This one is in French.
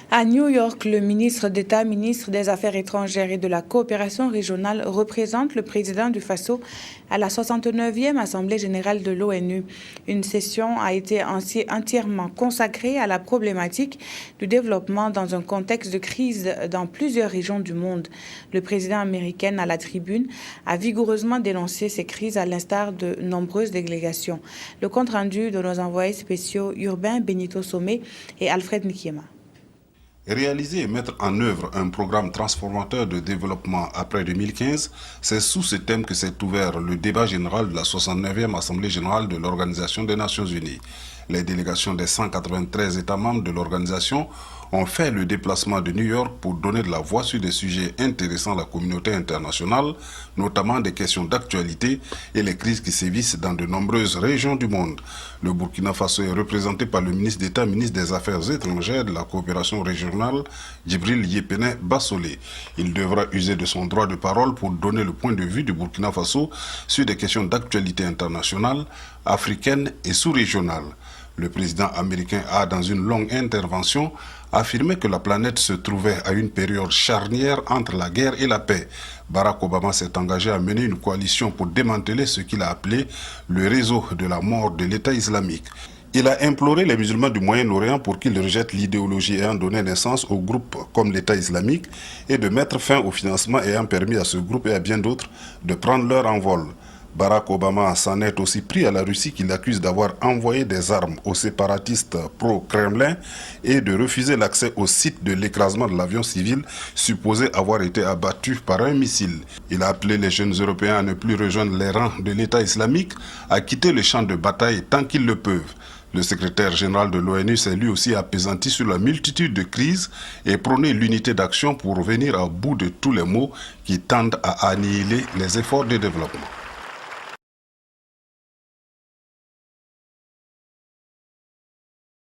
À New York, le ministre d'État, ministre des Affaires étrangères et de la coopération régionale représente le président du Faso à la 69e Assemblée générale de l'ONU. Une session a été entièrement consacrée à la problématique du développement dans un contexte de crise dans plusieurs régions du monde. Le président américain à la tribune a vigoureusement dénoncé ces crises à l'instar de nombreuses délégations. Le compte-rendu de nos envoyés spéciaux Urbain Benito Somé et Alfred Nikiema. Réaliser et mettre en œuvre un programme transformateur de développement après 2015, c'est sous ce thème que s'est ouvert le débat général de la 69e Assemblée générale de l'Organisation des Nations Unies. Les délégations des 193 États membres de l'organisation ont fait le déplacement de New York pour donner de la voix sur des sujets intéressant la communauté internationale, notamment des questions d'actualité et les crises qui sévissent dans de nombreuses régions du monde. Le Burkina Faso est représenté par le ministre d'État, ministre des Affaires étrangères et de la coopération régionale, Djibril Yépene Bassolé. Il devra user de son droit de parole pour donner le point de vue du Burkina Faso sur des questions d'actualité internationale, africaine et sous-régionale. Le président américain a, dans une longue intervention, affirmé que la planète se trouvait à une période charnière entre la guerre et la paix. Barack Obama s'est engagé à mener une coalition pour démanteler ce qu'il a appelé le réseau de la mort de l'État islamique. Il a imploré les musulmans du Moyen-Orient pour qu'ils rejettent l'idéologie ayant donné naissance aux groupes comme l'État islamique et de mettre fin au financement ayant permis à ce groupe et à bien d'autres de prendre leur envol. Barack Obama s'en est aussi pris à la Russie qu'il accuse d'avoir envoyé des armes aux séparatistes pro-Kremlin et de refuser l'accès au site de l'écrasement de l'avion civil supposé avoir été abattu par un missile. Il a appelé les jeunes Européens à ne plus rejoindre les rangs de l'État islamique, à quitter le champ de bataille tant qu'ils le peuvent. Le secrétaire général de l'ONU s'est lui aussi appesanti sur la multitude de crises et prôné l'unité d'action pour venir à bout de tous les maux qui tendent à annihiler les efforts de développement.